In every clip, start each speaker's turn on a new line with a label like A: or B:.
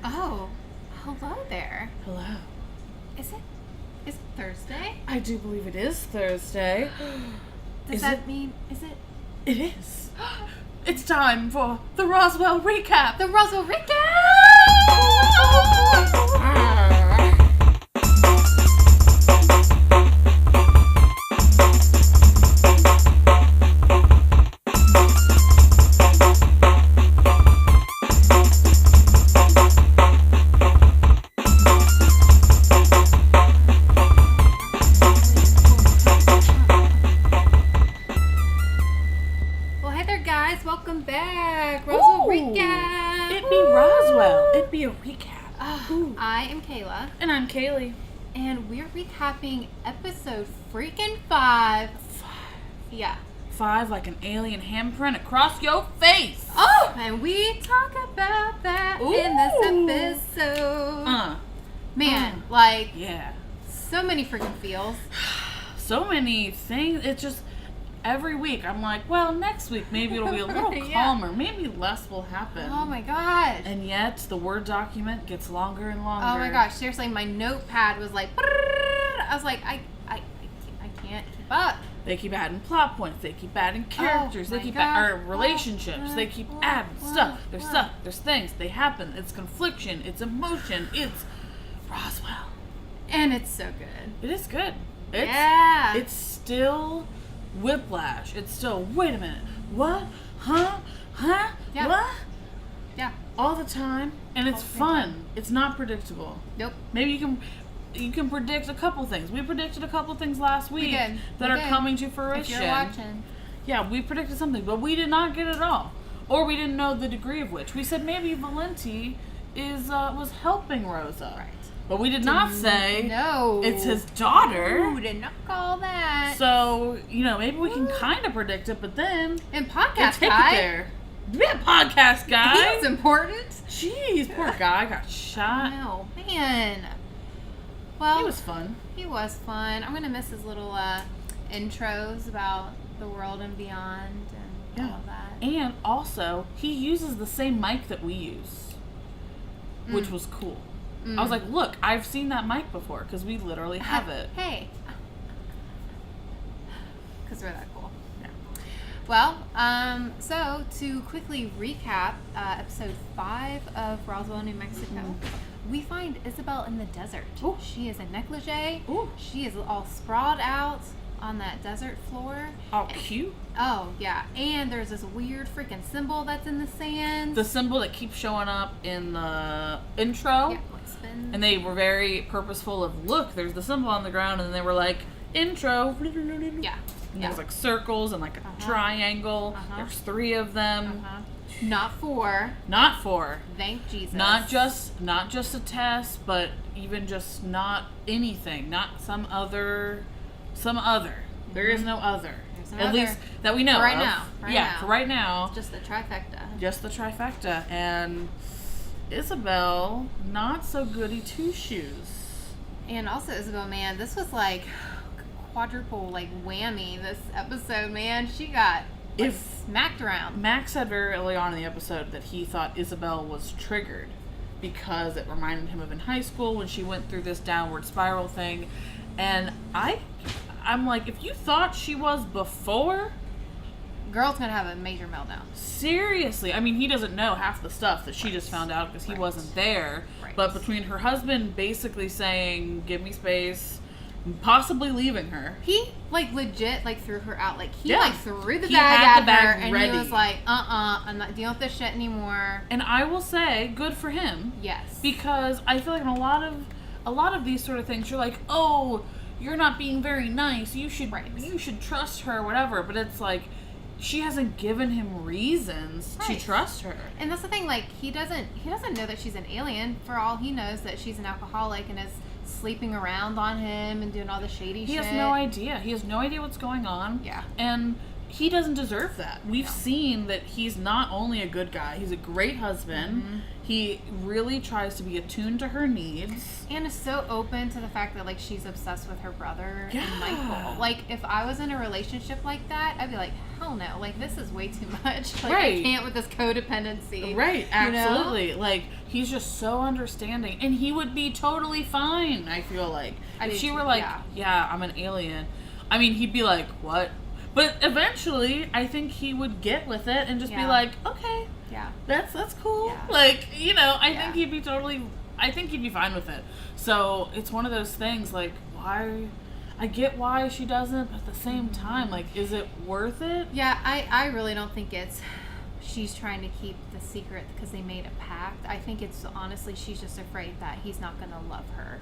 A: Oh, hello there.
B: Hello.
A: Is it Thursday?
B: I do believe it is Thursday.
A: Does that mean, is it?
B: It is. It's time for the Roswell Recap.
A: The Roswell Recap! Welcome back, Roswell Recap.
B: It be Roswell. It be a recap.
A: I am Kayla.
B: And I'm Kaylee.
A: And we're recapping episode freaking 5. Yeah.
B: 5 like an alien handprint across your face.
A: Oh, and we talk about that in this episode. Man,
B: yeah.
A: So many freaking feels.
B: So many things. It's just... Every week, I'm like, well, next week maybe it'll be a little calmer. Maybe less will happen.
A: Oh my gosh.
B: And yet, the Word document gets longer and longer.
A: Oh my gosh. Seriously, my notepad was like, I was like, I can't keep up.
B: They keep adding plot points. They keep adding characters. They keep adding relationships. They keep adding stuff. There's stuff. There's things. They happen. It's confliction. It's emotion. It's Roswell.
A: And it's so good.
B: It is good. It's still... whiplash. It's still, wait a minute, what? Huh?
A: Yeah.
B: What?
A: Yeah.
B: All the time. And it's fun. It's not predictable.
A: Nope.
B: Maybe you can predict a couple things. We predicted a couple things last week that are coming to fruition.
A: If you're watching.
B: Yeah, we predicted something, but we did not get it all. Or we didn't know the degree of which. We said maybe Valenti was helping Rosa.
A: Right.
B: But we did not say
A: no.
B: It's his daughter.
A: We did not call that.
B: So, maybe we can kind of predict it, but then...
A: And podcast
B: take
A: guy.
B: It there. Be a podcast guy.
A: He's important.
B: Jeez, poor guy got shot.
A: No, man. Well,
B: he was fun.
A: He was fun. I'm going to miss his little intros about the world and beyond and all of that.
B: And also, he uses the same mic that we use, which was cool. I was like, look, I've seen that mic before, because we literally have it.
A: Hey. Because we're that cool. Yeah. Well, so to quickly recap episode 5 of Roswell, New Mexico, we find Isabel in the desert.
B: Ooh.
A: She is in negligee.
B: Ooh.
A: She is all sprawled out on that desert floor.
B: All cute.
A: Oh, yeah. And there's this weird freaking symbol that's in the sand.
B: The symbol that keeps showing up in the intro.
A: Yeah, like spin.
B: And they were very purposeful of, look, there's the symbol on the ground, and then they were like, intro.
A: Yeah.
B: And there's like circles and like a triangle. There's 3 of them.
A: Not 4.
B: Not 4.
A: Thank Jesus.
B: Not just a test, but even just not anything. Not some other. There is no other.
A: There's no
B: At
A: other.
B: least that we know
A: For right
B: of.
A: now.
B: For right now.
A: Just the trifecta.
B: Just the trifecta. And Isabel, not so goody two shoes.
A: And also Isabel, man, this was like quadruple whammy this episode, man. She got smacked around.
B: Max said very early on in the episode that he thought Isabel was triggered because it reminded him of in high school when she went through this downward spiral thing. And I'm like, if you thought she was before...
A: Girl's gonna have a major meltdown.
B: Seriously. I mean, he doesn't know half the stuff that she just found out because he wasn't there.
A: Right.
B: But between her husband basically saying, give me space, possibly leaving her.
A: He, legit, threw her out. He, threw the
B: He
A: bag
B: had
A: at
B: the bag
A: her, and
B: ready.
A: he was like, I'm not dealing with this shit anymore.
B: And I will say, good for him.
A: Yes.
B: Because I feel like in a lot of these sort of things, you're like, oh... You're not being very nice. You should trust her, whatever. But it's like, she hasn't given him reasons to trust her.
A: And that's the thing. He doesn't know that she's an alien. For all he knows, that she's an alcoholic and is sleeping around on him and doing all the shady shit.
B: He has no idea. He has no idea what's going on.
A: Yeah.
B: And he doesn't deserve that. We've seen that he's not only a good guy, he's a great husband.
A: Mm-hmm.
B: He really tries to be attuned to her needs.
A: And is so open to the fact that, like, she's obsessed with her brother
B: Yeah.
A: and Michael. Like, if I was in a relationship like that, I'd be like, hell no. Like, this is way too much. Like,
B: Right.
A: I can't with this codependency.
B: Right, absolutely.
A: You know?
B: Like, he's just so understanding. And he would be totally fine, I feel like. If she were like, yeah, I'm an alien. I mean, he'd be like, what? But eventually, I think he would get with it and just be like, okay.
A: Yeah.
B: That's cool.
A: Yeah.
B: Like, you know, I think he'd be fine with it. So it's one of those things, like, why, I get why she doesn't, but at the same time, like, is it worth it?
A: Yeah, I really don't think she's trying to keep the secret because they made a pact. I think it's honestly, she's just afraid that he's not going to love her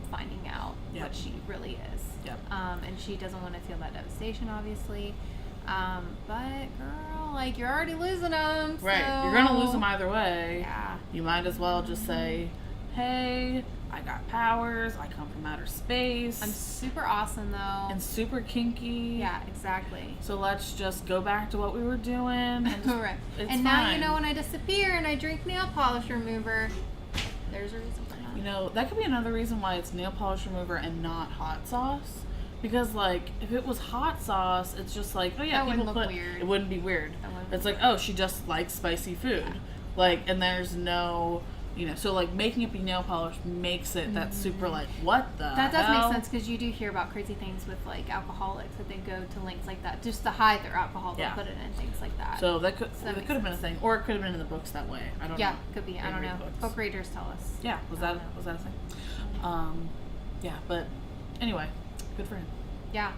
A: finding out what she really is.
B: Yep.
A: And she doesn't want to feel that devastation, obviously. But girl, like, you're already losing them.
B: Right.
A: So...
B: You're going to lose them either way.
A: Yeah.
B: You might as well just say, hey, I got powers. I come from outer space.
A: I'm super awesome, though.
B: And super kinky.
A: Yeah, exactly.
B: So let's just go back to what we were doing. And just,
A: right. And now, you know, when I disappear and I drink nail polish remover, there's a reason for that.
B: You know, that could be another reason why it's nail polish remover and not hot sauce. Because, like, if it was hot sauce, it's just like, oh yeah,
A: that
B: people
A: wouldn't look weird.
B: It wouldn't be weird. It's like,
A: weird.
B: oh, she just likes spicy food. Yeah. Like, and there's no, you know, so like making it be nail polish makes it that super like, what the
A: That does
B: hell?
A: make sense because you do hear about crazy things with like alcoholics that they go to lengths like that just to hide their alcohol. They'll put it in things like that.
B: So that could
A: So
B: have been a thing, or it could have been in the books that way. I don't know.
A: Yeah, could be. I don't know. Book readers tell us.
B: Yeah, was that a thing? Yeah, but anyway, good for him.
A: Yeah.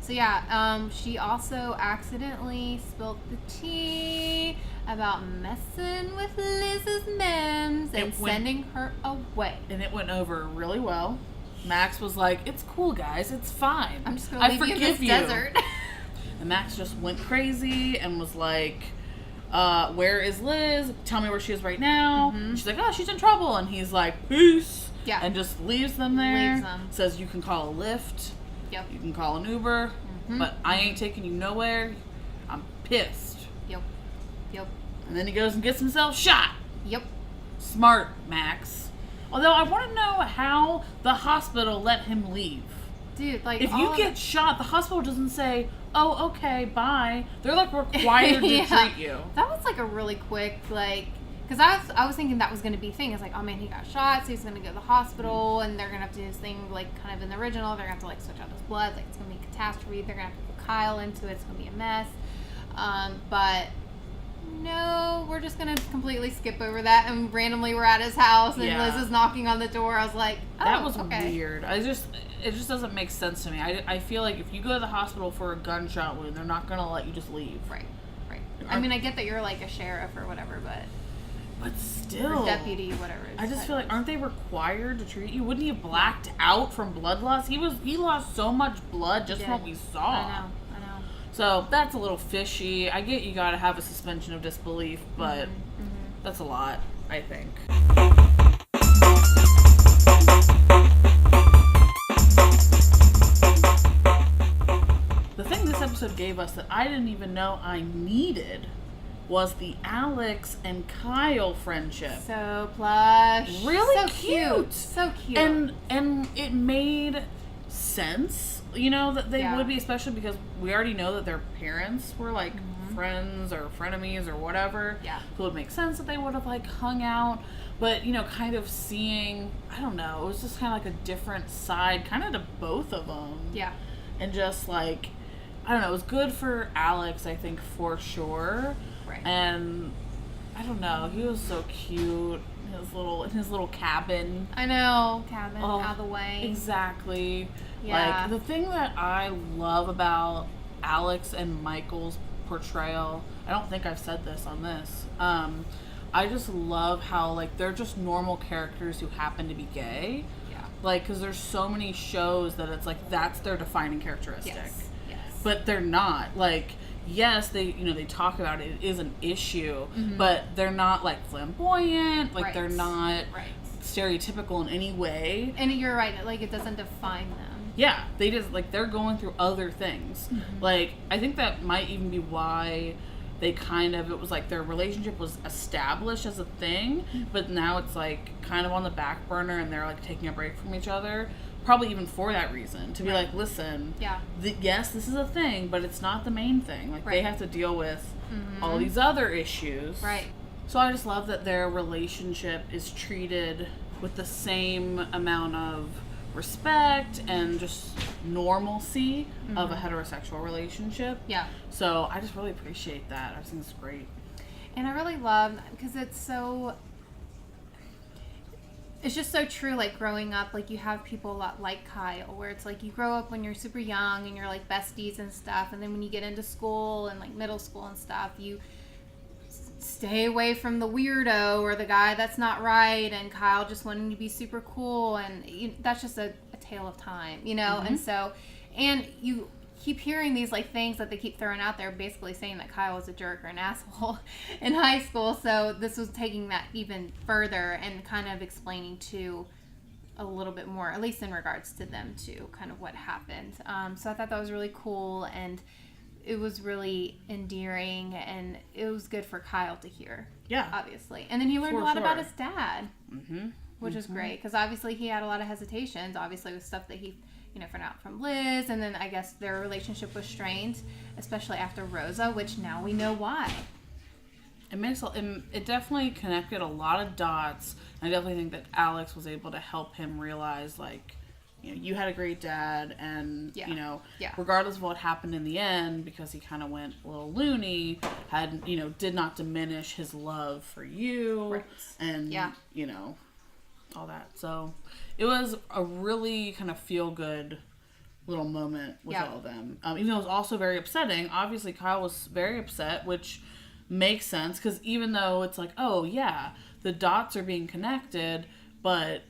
A: So yeah, she also accidentally spilled the tea about messing with Liz's memes and sending her away.
B: And it went over really well. Max was like, "It's cool, guys. It's fine.
A: I'm just gonna leave you in this desert."
B: And Max just went crazy and was like, "Where is Liz? Tell me where she is right now." Mm-hmm. She's like, "Oh, she's in trouble." And he's like, "Peace."
A: Yeah.
B: And just leaves them there.
A: Leaves them.
B: Says you can call a Lyft.
A: Yep.
B: You can call an Uber. Mm-hmm. But I ain't taking you nowhere. I'm pissed.
A: Yep.
B: And then he goes and gets himself shot.
A: Yep.
B: Smart, Max. Although I want to know how the hospital let him leave.
A: Dude, like,
B: if you get shot, the hospital doesn't say, "Oh, okay, bye." They're like required to treat you.
A: That was like a really quick, like, because I was thinking that was going to be a thing. It's like, oh man, he got shot, so he's going to go to the hospital, and they're going to have to do this thing like kind of in the original. They're going to have to like switch out his blood. Like, it's going to be a catastrophe. They're going to have to put Kyle into it. It's going to be a mess. But no, we're just going to completely skip over that, and randomly we're at his house, and Liz is knocking on the door. I was like, oh,
B: that was
A: okay.
B: weird. It just doesn't make sense to me. I feel like if you go to the hospital for a gunshot wound, they're not going to let you just leave.
A: Right. I mean, I get that you're like a sheriff or whatever, but
B: still,
A: or deputy, whatever.
B: I just feel like, aren't they required to treat you? Wouldn't he have blacked out from blood loss? He lost so much blood just from what we saw.
A: I know.
B: So that's a little fishy. I get you gotta have a suspension of disbelief, but that's a lot, I think. The thing this episode gave us that I didn't even know I needed was the Alex and Kyle friendship.
A: So plush.
B: Really
A: so
B: cute.
A: So cute.
B: And it made sense, you know, that they would be, especially because we already know that their parents were like friends or frenemies or whatever.
A: Yeah.
B: So it would make sense that they would have like hung out. But, you know, kind of seeing, I don't know, it was just kind of like a different side kind of to both of them.
A: Yeah.
B: And just like, I don't know, it was good for Alex, I think, for sure.
A: Right.
B: And I don't know, he was so cute. In his little cabin.
A: I know, cabin out of the way.
B: Exactly.
A: Yeah.
B: Like, the thing that I love about Alex and Michael's portrayal, I don't think I've said this on this. I just love how, like, they're just normal characters who happen to be gay.
A: Yeah.
B: Like, because there's so many shows that it's like that's their defining characteristic.
A: Yes.
B: But they're not. Like, yes, they talk about it. It is an issue, but they're not like flamboyant. Like they're not stereotypical in any way.
A: And you're right. Like, it doesn't define them.
B: Yeah, they just, like, they're going through other things. Like, I think that might even be why they kind of, it was like their relationship was established as a thing, but now it's, like, kind of on the back burner, and they're, like, taking a break from each other. Probably even for that reason. To be like, listen, yes, this is a thing, but it's not the main thing. Like, they have to deal with all these other issues.
A: Right.
B: So I just love that their relationship is treated with the same amount of respect and just normalcy of a heterosexual relationship.
A: Yeah.
B: So I just really appreciate that. I think it's great.
A: And I really love, because it's just so true, like, growing up, like, you have people a lot like Kyle, where it's like you grow up when you're super young and you're, like, besties and stuff, and then when you get into school and, like, middle school and stuff, you stay away from the weirdo or the guy that's not right, and Kyle just wanting to be super cool, and that's just a tale of time, you know? And so, and you keep hearing these, like, things that they keep throwing out there, basically saying that Kyle was a jerk or an asshole in high school. So this was taking that even further and kind of explaining to a little bit more, at least in regards to them too, kind of what happened. So I thought that was really cool, and it was really endearing, and it was good for Kyle to hear. Yeah, obviously. And then he learned a lot about his dad, which is great, because obviously he had a lot of hesitations, obviously, with stuff that he found out from Liz, and then I guess their relationship was strained, especially after Rosa, which now we know why.
B: It definitely connected a lot of dots. I definitely think that Alex was able to help him realize, like, you had a great dad, and regardless of what happened in the end, because he kind of went a little loony, did not diminish his love for you, and all that. So it was a really kind of feel-good little moment with all of them. Even though it was also very upsetting. Obviously, Kyle was very upset, which makes sense, because even though it's like, oh, yeah, the dots are being connected, but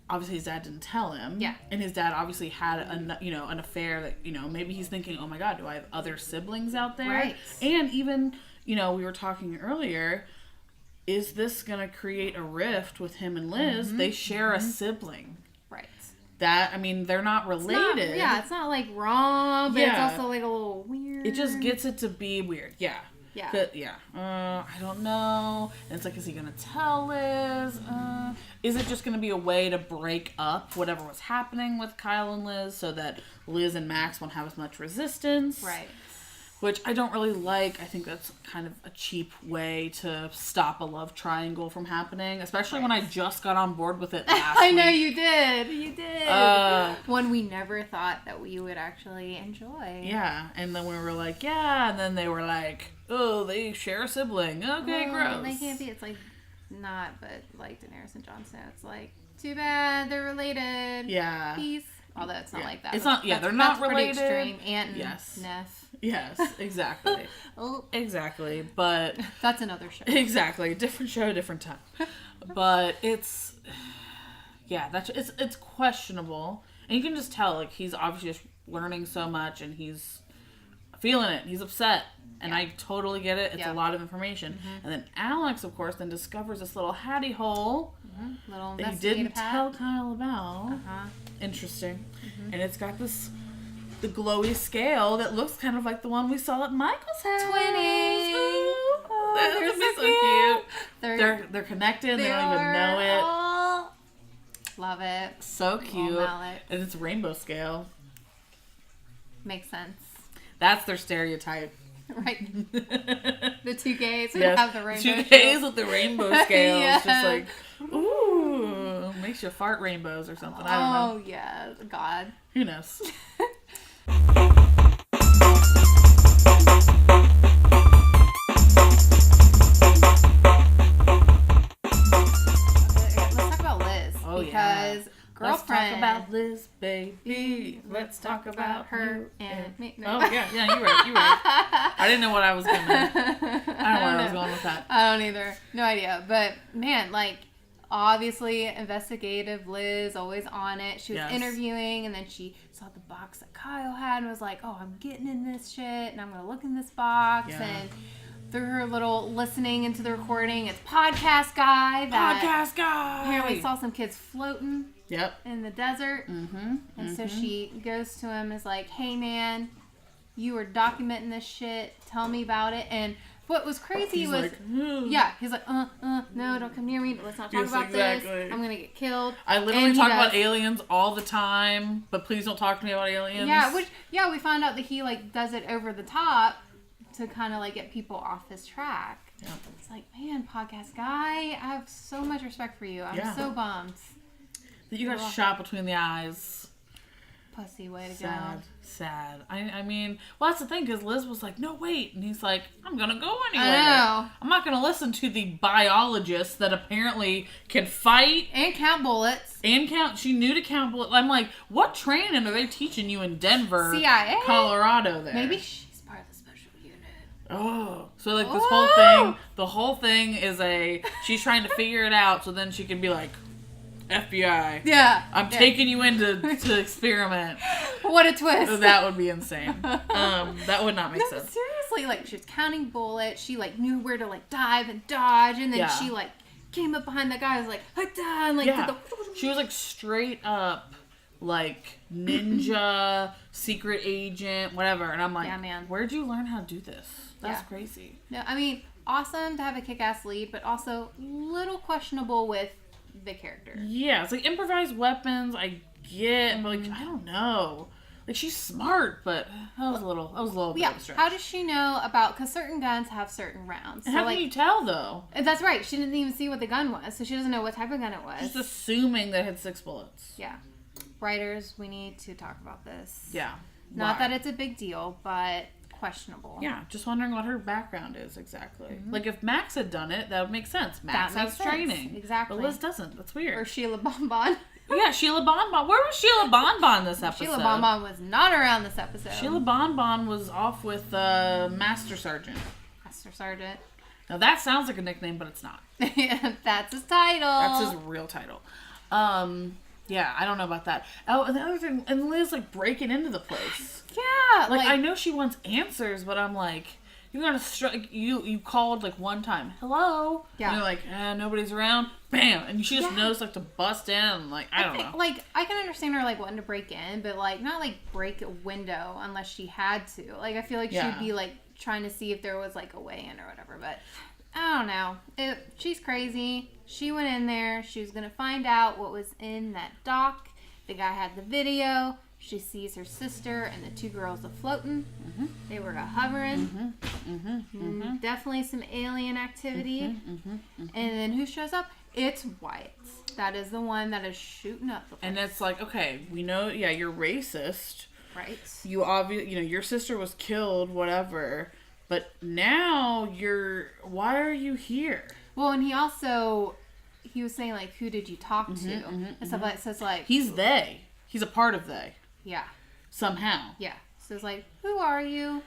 B: obviously his dad didn't tell him. Yeah. And his dad obviously had an affair that, maybe he's thinking, oh my God, do I have other siblings out there? Right. And even, we were talking earlier, is this going to create a rift with him and Liz? They share a sibling. Right. That, they're not related.
A: It's not like wrong, but it's also like a little weird.
B: It just gets it to be weird. Yeah. Yeah. I don't know. And it's like, is he going to tell Liz? Is it just going to be a way to break up whatever was happening with Kyle and Liz so that Liz and Max won't have as much resistance? Right. Which I don't really like. I think that's kind of a cheap way to stop a love triangle from happening, especially when I just got on board with it last
A: week. I know you did. You did. One we never thought that we would actually enjoy.
B: Yeah. And then we were like, yeah. And then they were like, oh, they share a sibling. Okay, gross.
A: They can't be. It's like, not, but like Daenerys and Jon Snow. It's like, too bad. They're related. Yeah. Peace. Although it's not like that.
B: It's not, they're not related.
A: Pretty extreme. Aunt and Neff.
B: Yes, exactly. Exactly, but...
A: That's another show.
B: Exactly. Different show, different time. But it's... Yeah, it's questionable. And you can just tell, like, he's obviously just learning so much, and he's feeling it. He's upset. And I totally get it. It's a lot of information. And then Alex, of course, then discovers this little hattie hole
A: little
B: that he didn't tell Kyle about. Interesting. And it's got the glowy scale that looks kind of like the one we saw at Michael's house.
A: Twinnies.
B: They're so cute. They're connected. They don't even know it.
A: Oh, love it.
B: So cute. And it's rainbow scale.
A: Makes sense.
B: That's their stereotype.
A: Right. The two gays who have the rainbow
B: scale. Two gays with the rainbow scales. Yeah. Just like, ooh, makes you fart rainbows or something. I don't know.
A: Oh, yeah. God.
B: Who knows?
A: Let's talk about Liz. Because girlfriend.
B: Let's talk about Liz, baby. Let's talk about her
A: and me.
B: No. Oh, yeah, you're right. I didn't know what I was going to I don't know where I was going with that.
A: I don't either. No idea. But, man, like, obviously investigative Liz, always on it. She was interviewing, and then she saw the box that Kyle had and was like, oh, I'm getting in this shit, and I'm going to look in this box. Yeah. And through her little listening into the recording, it's podcast guy.
B: Podcast guy.
A: Apparently saw some kids floating.
B: Yep.
A: In the desert. And so she goes to him and is like, hey man, you were documenting this shit. Tell me about it. And what was crazy
B: he's
A: was,
B: like,
A: he's like, no, don't come near me. Let's not talk about this. I'm going to get killed.
B: I literally talk about aliens all the time, but please don't talk to me about aliens.
A: Yeah, we find out that he, like, does it over the top to kind of, like, get people off his track.
B: Yeah.
A: It's like, man, podcast guy, I have so much respect for you. I'm so bummed.
B: That you got shot between the eyes.
A: Pussy way to go.
B: Sad. I mean, well, that's the thing, because Liz was like, no, wait. And he's like, I'm going to go anywhere.
A: I know.
B: I'm not going to listen to the biologist that apparently can fight.
A: And count bullets.
B: She knew to count bullets. I'm like, what training are they teaching you in Denver,
A: CIA?
B: Colorado there?
A: Maybe she's part of the special unit.
B: Oh. So, like, this whole thing, the whole thing is she's trying to figure it out so then she can be like, FBI.
A: Yeah.
B: I'm taking you in to experiment.
A: What a twist.
B: That would be insane. That would not make sense.
A: Seriously, like, she was counting bullets. She, like, knew where to, like, dive and dodge. And then she, like, came up behind the guy. Was like, and, like, did the...
B: She was, like, straight up, like, ninja, secret agent, whatever. And I'm like,
A: yeah, man.
B: Where'd you learn how to do this? That's crazy.
A: No, I mean, awesome to have a kick-ass lead, but also little questionable with the character.
B: Yeah, it's like improvised weapons, I get, but like, I don't know. Like, she's smart, but that was a little bit of a stretch.
A: How does she know about, because certain guns have certain rounds.
B: So, how can you tell, though?
A: That's right. She didn't even see what the gun was, so she doesn't know what type of gun it was.
B: Just assuming that it had 6 bullets.
A: Yeah. Writers, we need to talk about this.
B: Yeah.
A: Not that it's a big deal, but questionable.
B: Yeah, just wondering what her background is exactly. Like, if Max had done it, that would make sense. Max has training.
A: Exactly.
B: But Liz doesn't. That's weird.
A: Or Sheila Bonbon.
B: Yeah, Sheila Bonbon. Where was Sheila Bonbon this episode?
A: Sheila Bonbon was not around this episode.
B: Sheila Bonbon was off with Master Sergeant.
A: Master Sergeant.
B: Now, that sounds like a nickname, but it's not.
A: That's his title.
B: That's his real title. Yeah, I don't know about that. Oh, and the other thing, and Liz, like, breaking into the place.
A: Yeah.
B: Like, I know she wants answers, but I'm like, you gotta strike. You called, like, one time. Hello?
A: Yeah.
B: And you're like, nobody's around. Bam! And she just knows, like, to bust in. And, like, I don't know.
A: Like, I can understand her, like, wanting to break in, but, like, not, like, break a window unless she had to. Like, I feel like she'd be, like, trying to see if there was, like, a way in or whatever, but I don't know. She's crazy. She went in there. She was going to find out what was in that dock. The guy had the video. She sees her sister and the 2 girls are floating. Mm-hmm. They were hovering. Definitely some alien activity. And then who shows up? It's Wyatt. That is the one that is shooting up the place.
B: And it's like, okay, we know, you're racist.
A: Right.
B: You obviously, your sister was killed, whatever. But now why are you here?
A: Well, and he was saying, like, who did you talk to? And stuff like that. So it's like...
B: He's they. He's a part of they.
A: Yeah.
B: Somehow.
A: Yeah. So it's like, who are you?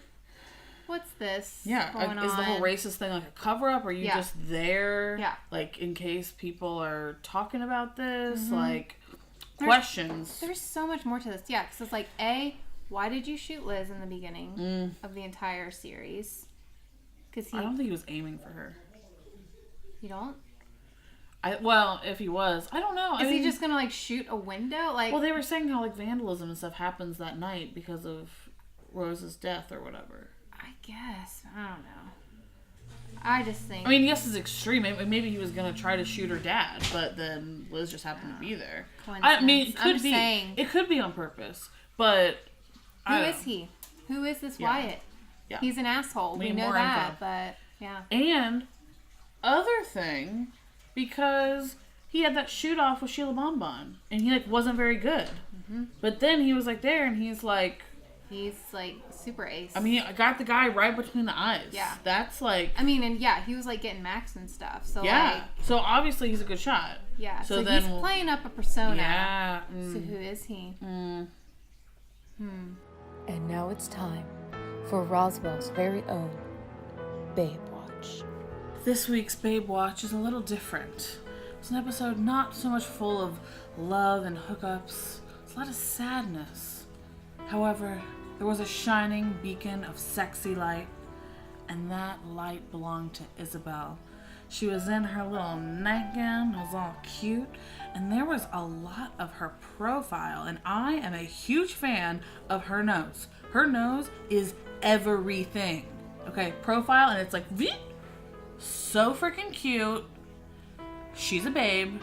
A: What's this going on?
B: Is the whole racist thing like a cover-up? Or are you just there?
A: Yeah.
B: Like, in case people are talking about this? Like, questions.
A: There's so much more to this. Yeah, because it's like, why did you shoot Liz in the beginning of the entire series?
B: I don't think he was aiming for her.
A: You don't?
B: Well, if he was, I don't know.
A: Is he just gonna, like, shoot a window? Like,
B: well, they were saying how, like, vandalism and stuff happens that night because of Rose's death or whatever.
A: I guess. I don't know. I just think...
B: I mean, yes, it's extreme. Maybe he was gonna try to shoot her dad, but then Liz just happened to be there. I mean, it could be. It could be on purpose, but...
A: Who is he? Who is this Wyatt?
B: Yeah.
A: He's an asshole. We know that, but, yeah.
B: And, other thing... Because he had that shoot off with Sheila Bonbon, and he, like, wasn't very good. But then he was, like, there, and he's like
A: super ace.
B: I mean, I got the guy right between the eyes.
A: Yeah,
B: that's like.
A: I mean, and he was, like, getting Max and stuff. So
B: so obviously he's a good shot.
A: Yeah. So then he's playing up a persona.
B: Yeah.
A: So who is he?
C: And now it's time for Roswell's very own Babe Watch.
B: This week's Babe Watch is a little different. It's an episode not so much full of love and hookups. It's a lot of sadness. However, there was a shining beacon of sexy light, and that light belonged to Isabel. She was in her little nightgown, it was all cute, and there was a lot of her profile, and I am a huge fan of her nose. Her nose is everything. Okay, profile, and it's like, so freaking cute. She's a babe,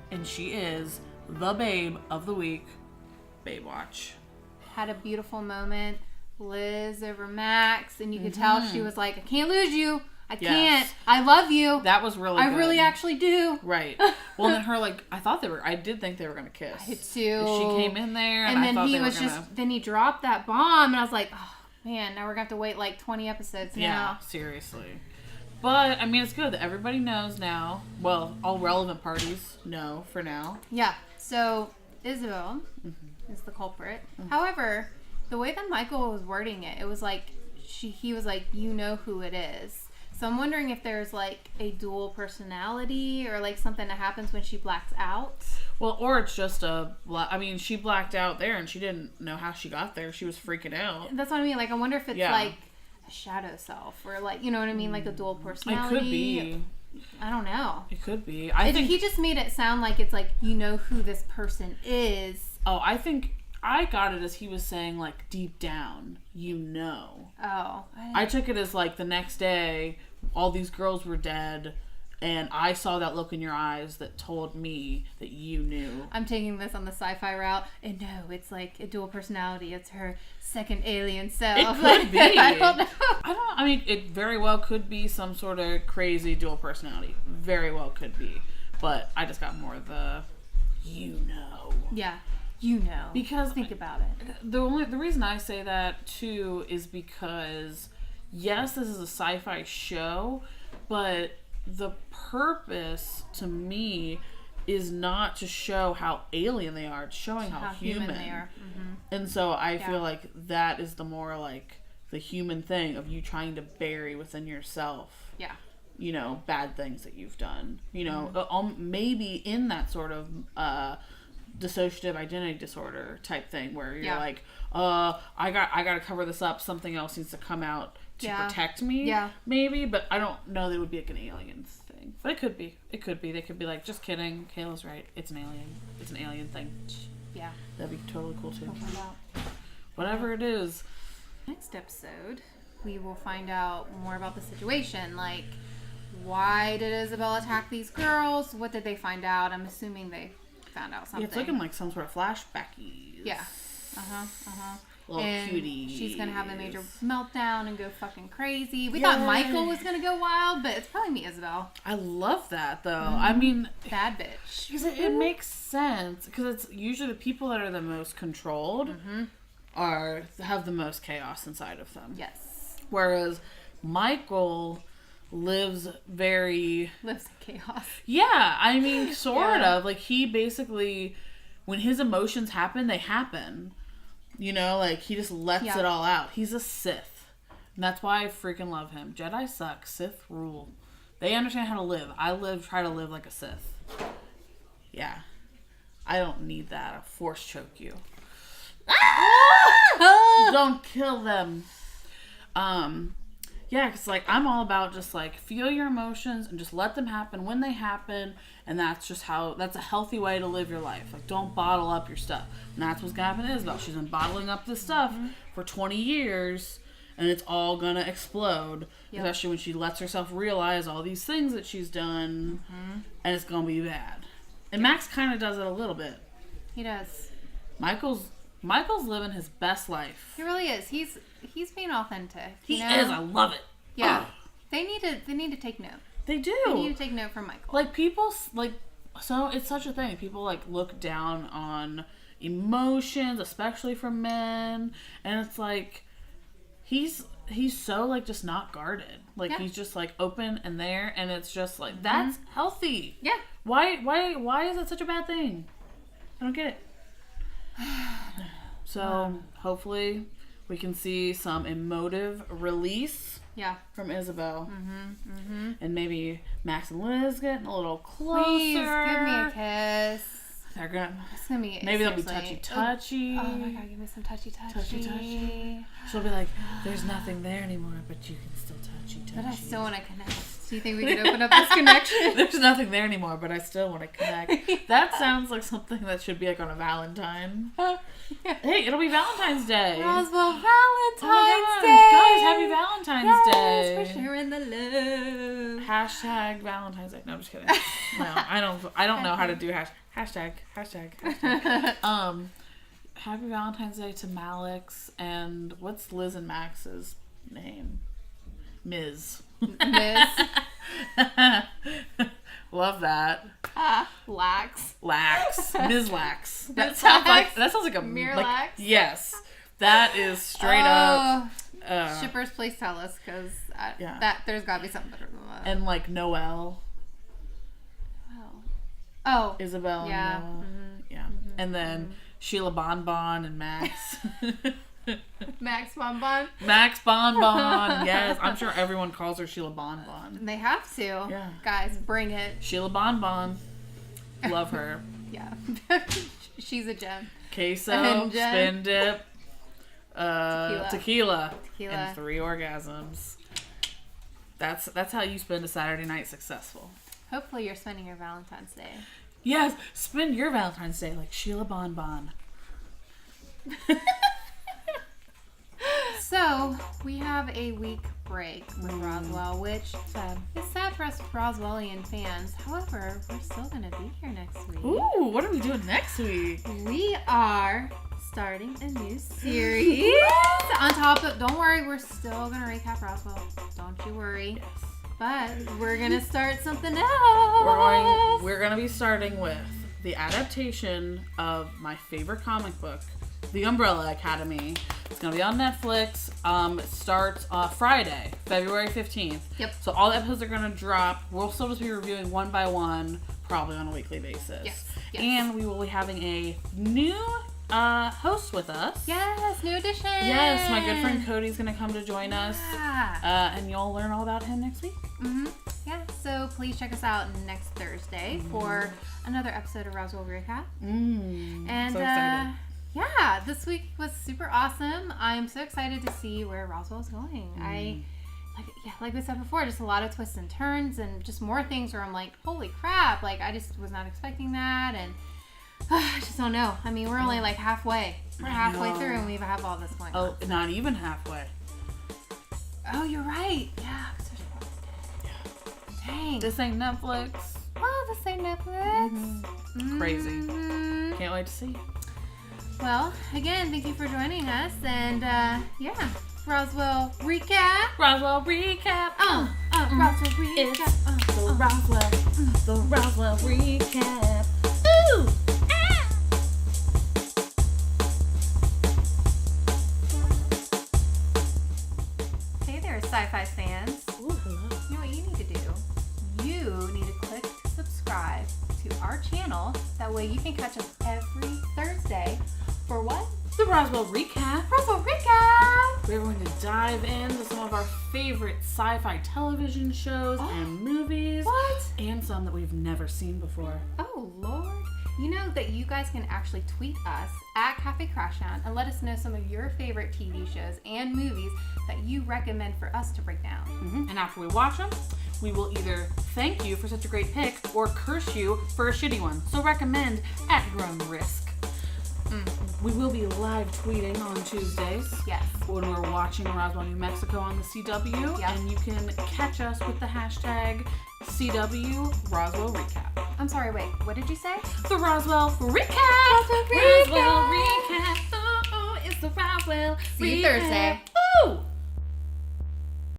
B: and she is the babe of the week. Babe watch.
A: Had a beautiful moment. Liz over Max, and you could tell she was like, I can't lose you. I can't. I love you.
B: That was really good.
A: I really actually do.
B: Right. Well, then her, like, I did think they were going to kiss.
A: I did too.
B: She came in there, and
A: then
B: I thought
A: he
B: they
A: was
B: were gonna...
A: then he dropped that bomb, and I was like, oh, man, now we're going to have to wait like 20 episodes now.
B: Yeah, seriously. But, I mean, it's good that everybody knows now. Well, all relevant parties know for now.
A: Yeah. So, Isabel is the culprit. However, the way that Michael was wording it, it was like, he was like, you know who it is. So I'm wondering if there's like a dual personality or like something that happens when she blacks out.
B: Well, or it's just she blacked out there and she didn't know how she got there. She was freaking out.
A: That's what I mean. Like, I wonder if it's like a shadow self or like, you know what I mean? Like a dual personality.
B: It could be.
A: I don't know.
B: It could be. I think
A: he just made it sound like it's like, you know who this person is.
B: Oh, I think I got it as he was saying like deep down, you know.
A: Oh.
B: I took it as like the next day, all these girls were dead, and I saw that look in your eyes that told me that you knew.
A: I'm taking this on the sci-fi route, and no, it's like a dual personality. It's her second alien self.
B: It could be.
A: I don't know.
B: I mean, it very well could be some sort of crazy dual personality. Very well could be. But I just got more of the, you know.
A: Yeah. You know.
B: Because
A: think about it.
B: The reason I say that too is because yes, this is a sci-fi show, but the purpose to me is not to show how alien they are, it's showing how human
A: they are. Mm-hmm.
B: And so I feel like that is the more like the human thing of you trying to bury within yourself.
A: Yeah.
B: You know, bad things that you've done. You know, maybe in that sort of dissociative identity disorder type thing where you're like, I got to cover this up. Something else needs to come out to protect me. Yeah. Maybe, but I don't know that it would be like an alien thing. But it could be. It could be. They could be like, just kidding. Kayla's right. It's an alien. It's an alien thing.
A: Yeah.
B: That'd be totally cool too.
A: We'll find out.
B: Whatever it is.
A: Next episode, we will find out more about the situation. Like, why did Isabel attack these girls? What did they find out? I'm assuming they found out something.
B: Yeah, it's looking like some sort of flashbackies.
A: Yeah.
B: Little
A: and
B: cuties.
A: She's gonna have a major meltdown and go fucking crazy. We thought Michael was gonna go wild, but it's probably me, Isabel.
B: I love that though. I mean,
A: bad bitch.
B: Because it makes sense. Because it's usually the people that are the most controlled have the most chaos inside of them.
A: Yes.
B: Whereas Michael lives in
A: chaos.
B: Yeah, I mean, sort of. Like, he basically, when his emotions happen, they happen. You know, like, he just lets it all out. He's a Sith. And that's why I freaking love him. Jedi suck. Sith rule. They understand how to live. Try to live like a Sith. Yeah. I don't need that. I'll force choke you. Don't kill them. Yeah, because, like, I'm all about just, like, feel your emotions and just let them happen when they happen. And that's a healthy way to live your life. Like, don't bottle up your stuff. And that's what's going to happen to Isabel. She's been bottling up this stuff for 20 years, and it's all going to explode. Yep. Especially when she lets herself realize all these things that she's done, and it's going to be bad. And Max kind of does it a little bit. He does. Michael's living his best life. He really is. He's being authentic. He is. I love it. Yeah. They need to take note. They do. They need to take note from Michael. Like, people, like, so it's such a thing. People, like, look down on emotions, especially from men. And it's like, he's so, like, just not guarded. Like, he's just, like, open and there. And it's just, like, that's healthy. Yeah. Why is that such a bad thing? I don't get it. So, hopefully, we can see some emotive release from Isabel. And maybe Max and Liz getting a little closer. Please, give me a kiss. They're gonna.
A: It's gonna be.
B: Maybe they'll be
A: seriously-
B: touchy.
A: Oh my god, give me some touchy.
B: Touchy. She'll be like, "There's nothing there anymore, but you can still touchy."
A: But I still want to connect. Do you think we could open up this connection?
B: There's nothing there anymore, but I still want to connect. That sounds like something that should be like on a Valentine. Hey, it'll be Valentine's Day.
A: Roswell Valentine's
B: oh
A: Day.
B: Guys, happy Valentine's Day.
A: Yes, for sharing the love.
B: Hashtag Valentine's Day. No, I'm just kidding. No, I don't know how to do hashtag. Happy Valentine's Day to Malex and what's Liz and Max's name? Ms. Love that.
A: Lax.
B: Ms. Lax. That sounds like a
A: Miralax?
B: Yes. That is straight up.
A: Shippers, please tell us, because
B: Yeah.
A: that there's got to be something better than that.
B: And like Noelle.
A: Oh.
B: Isabel
A: Yeah.
B: and Noelle.
A: Mm-hmm.
B: Yeah. And then Sheila Bonbon and Max.
A: Max Bonbon.
B: Max Bonbon. Yes. I'm sure everyone calls her Sheila Bonbon.
A: They have to.
B: Yeah.
A: Guys, bring it.
B: Sheila Bonbon. Love her.
A: Yeah. She's a gem.
B: Queso,
A: And
B: spin dip, tequila,
A: Tequila.
B: and 3 orgasms. That's how you spend a Saturday night successful.
A: Hopefully you're spending your Valentine's Day.
B: Yes, spend your Valentine's Day like Sheila Bonbon.
A: So, we have a week break with Roswell, which
B: Sad.
A: is sad for us Roswellian fans. However, we're still going to be here next week.
B: Ooh, what are we doing next week?
A: We are starting a new series. On top of, don't worry, we're still going to recap Roswell. Don't you worry.
B: Yes.
A: But we're going to start something else.
B: We're going to be starting with the adaptation of my favorite comic book, The Umbrella Academy. It's going to be on Netflix. It starts Friday, February 15th.
A: Yep.
B: So all the episodes are going to drop. We'll still just be reviewing one by one, probably on a weekly basis.
A: Yes.
B: And we will be having a new host with us.
A: Yes, new edition.
B: Yes, my good friend Cody's going to come to join us.
A: Yeah.
B: And you'll learn all about him next week.
A: Mm-hmm. Yeah, so please check us out next Thursday for another episode of Roswell Recap. And
B: so excited.
A: yeah, this week was super awesome. I'm so excited to see where Roswell's going. Like we said before, just a lot of twists and turns and just more things where I'm like, holy crap, like I just was not expecting that, and I just don't know. I mean, we're only like halfway. We're halfway through and we have all this going on.
B: Oh, not even halfway.
A: Oh, you're right. Yeah. Dang.
B: This ain't Netflix.
A: Oh, this ain't Netflix.
B: Crazy.
A: Mhm.
B: Can't wait to see.
C: Well, again, thank you for joining us. And yeah, Roswell Recap.
B: Roswell Recap.
C: Roswell Recap.
B: It's the Roswell Recap.
C: Ooh! Hey there, Sci-Fi fans.
B: Ooh, hello.
C: You know what you need to do? You need to click subscribe to our channel. That way you can catch us every Thursday for what?
B: The Roswell Recap.
C: Roswell Recap!
B: We're going to dive into some of our favorite sci-fi television shows and movies.
C: What?
B: And some that we've never seen before.
C: Oh, Lord. You know that you guys can actually tweet us at Cafe Crashdown and let us know some of your favorite TV shows and movies that you recommend for us to break down.
B: And after we watch them, we will either thank you for such a great pick or curse you for a shitty one. So recommend at your own risk. We will be live tweeting on Tuesdays.
C: Yes.
B: When we're watching Roswell, New Mexico on the CW.
C: Yep.
B: And you can catch us with the hashtag CW Roswell Recap.
C: I'm sorry, wait, what did you say?
B: The Roswell Recap!
C: Roswell Recap!
B: Roswell Recap! Oh, it's the Roswell
C: See you
B: Recap.
C: Thursday.
B: Ooh!